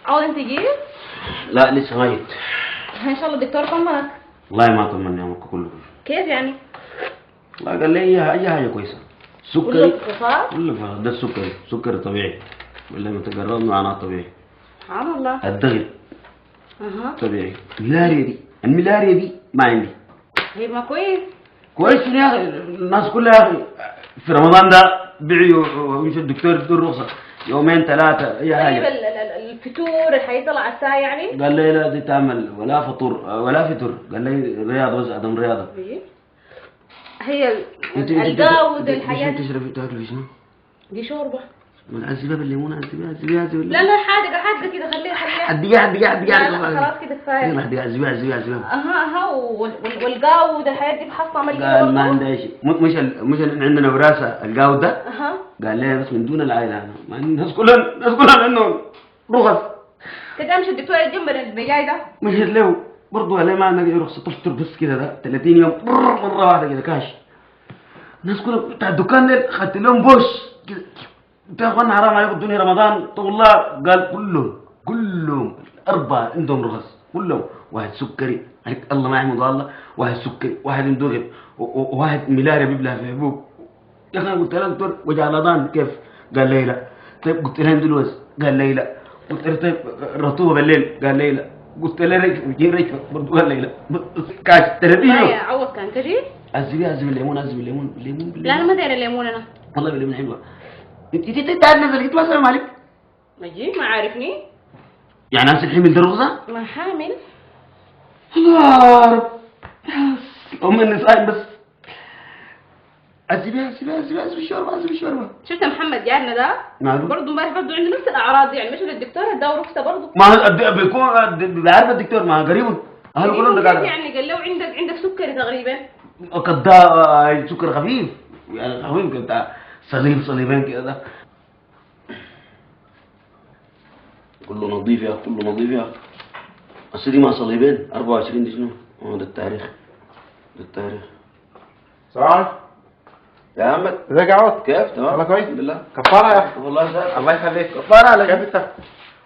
عوض انت جيت؟ لا لسه ما جيت. ان شاء الله الدكتور طمنك. والله ما طمني عمرك كله. كيف يعني؟ والله قال لي اي حاجه كويسه. سكري كله فحوصات؟ كله فحوصات. ده السكري، سكري طبيعي ولا متقرب معناه طبيعي. سبحان الله. الضغط طبيعي. الملاريا دي ما عندي. طيب ما كويس. كويس يا اخي، الناس كلها يا اخي في رمضان ده بيعوا ويمشي الدكتور يدور رخصه يومين ثلاثه اي حاجه. طيب الفطور اللي حيطلع على الساعه يعني؟ قال لي لا دي تعمل ولا فطور ولا فطور، قال لي رياضه بس عدم رياضه. طيب هي القاود الحياه انت تشربي تاكلي شنو؟ دي شوربه. ما تعذبها بالليمون، عذبيها لا لا حادقه كده، خليها خلاص كده كفايه. يلا عذبيها. اها والقاود الحياه دي بحصه عمل كده. قال ما عندها شيء، مش عندنا وراثه القاود ده. قال لي بس من دون العائله، ما الناس كلها عندهم رخص. كده مش الدكتور الجنب اللي جاي ده مشيت له برضه عليه ما عندنا رخصه تفطر بس كده، ده 30 يوم مره واحده كده كاش. الناس كلها بتاع الدكان ده خدت لهم بوش كده. انت يا اخوانا حرام عليكم الدنيا رمضان والله. قال كلهم الاربعه عندهم رخص كلهم. واحد سكري عليك الله ما يحمد الله، واحد سكري، واحد مدوغب، وواحد ملاريا بيبلع في حبوب. يا اخي قلت له دكتور وجع الاذان كيف؟ قال لي لا. طيب قلت له دلوز؟ قال لي لا. قلت له طيب الرطوبه بالليل؟ قال لي لا. قلت له رجفه برضه؟ قال لي لا. كاش 30 يوم. يا عوض كان كجي؟ عزبي الليمون لا انا ما داير الليمون انا. والله بالليمون حلوه. انت تعرف نزل جيت مثلا مالك؟ مجيب ما عارفني؟ يعني ناس الحمل ده رخصه؟ ما حامل. الله يا رب. ام النساء بس. عزبي الشوربه. شفت محمد جارنا ده؟ معلوم. برضه امبارح برضه عنده نفس الاعراض، يعني مش للدكتور اداه رخصه برضه. ما بيكون بيعرف الدكتور ما قريب. اهل كلهم ده قاعد. يعني قال له عندك سكري تقريبا. كده سكر خفيف، يعني خفيف كده صليبين كده. كله نظيف يا أصلي ما صليبين 24 دي شنو؟ ده التاريخ. سلام يا عمد ازيك يا عوض؟ كيف تمام؟ والله كويس؟ الحمد لله. كفارة يا اخي. والله زاد. الله يخليك. كفارة على كيف انت؟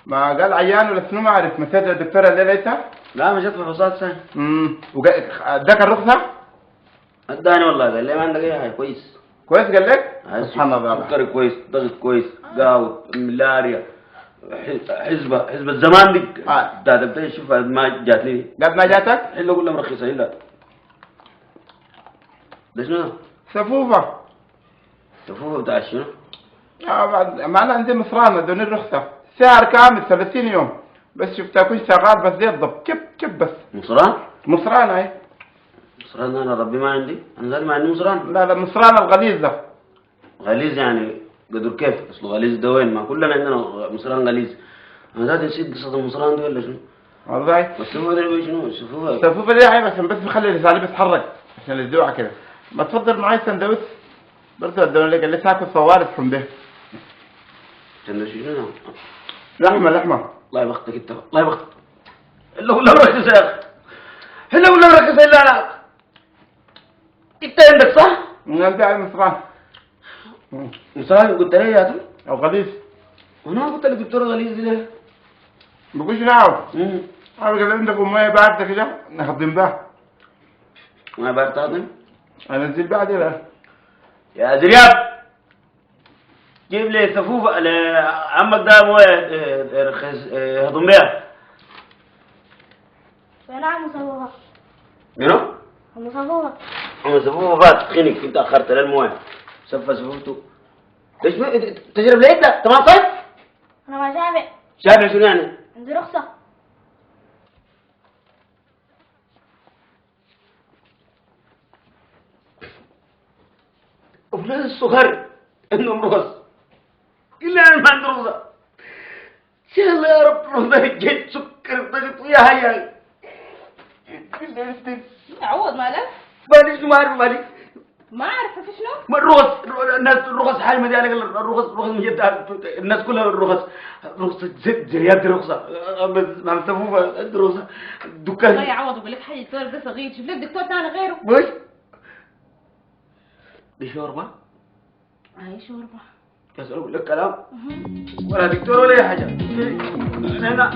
ما قال عيان ولا شنو ما اعرف، مسيت الدكتورة الليلة ليتها؟ لا ما جت فحوصات سنة. اداك الرخصة؟ اداني والله، قال لي ما عندك اي حاجة كويس. كويس قال لك؟ سبحان الله. سكري كويس، ضغط كويس، قاوت، ملاريا، حزبة زمان دي ده شوف ما جاتني. قد ما جاتك؟ الا كلها مرخصة الا. ده شنو؟ سفوفة بتاع شنو؟ معنا عندي مصرانة ادوني الرخصة سعر كامل 30 يوم، بس شفتها كنت شغال بس زي الضبط كب بس. مصران اهي. مصران انا ربي ما عندي، انا ما عندي مصران. لا مصران الغليظ ده. غليظ يعني قدر كيف؟ اصله غليظ ده وين؟ ما كلنا عندنا مصران غليظ. انا ذاتي نسيت قصة المصران دي ولا شنو؟ والله بس هو ده شنو؟ السفوفة دي عيب عشان بس بخلي لساني بيتحرك عشان الجوع كده. ما تفضل معي سندوتش برضه ادوني لك، قال لي تاكل صوارف من ده. سندوتش شنو؟ لحمة. الله يبختك انت، الله يبختك. الا ولا مركز يا اخي، الا انا. انت عندك صح؟ من عندي مصران. قلت لي يا او غليظ. انا قلت لك دكتور غليظ ليه؟ بقولش نعرف. قال عندكم ميه باردة كده نخدم بها. ميه باردة تخدم؟ انزل بها دي لا. يا زرياب جيب لي سفوفة لعمك ده مويه رخيص هضم بيها. نعم مصفوفة. منو؟ سفوفة فات خنك انت اخرت للمويه. سفة سفوفته. ليش تشرب ليه انت؟ تمام طيب؟ انا ما شابع. شابع شنو يعني؟ عندي رخصة. أولاد الصغار عندهم رخص، إلا أنا ما عندي رخصة. إن شاء الله يا رب رمضان الجاي سكر ضغط ويا هيا. عوض مالك؟ مالي شنو ما أعرف مالي. ما أعرف في شنو؟ ما الرخص، الناس الرخص حالي دي عليك الرخص من جد الناس كلها الرخص. رخصة زريات رخصة، ما مسفوفة عندي رخصة. الدكان. والله يا عوض بقول لك حاجة الدكتور ده صغير، شوف لك دكتور ثاني غيره. وش؟ دي شوربة؟ هاي شوربة. كسر اقول لك كلام ولا دكتور ولا اي حاجه. هنا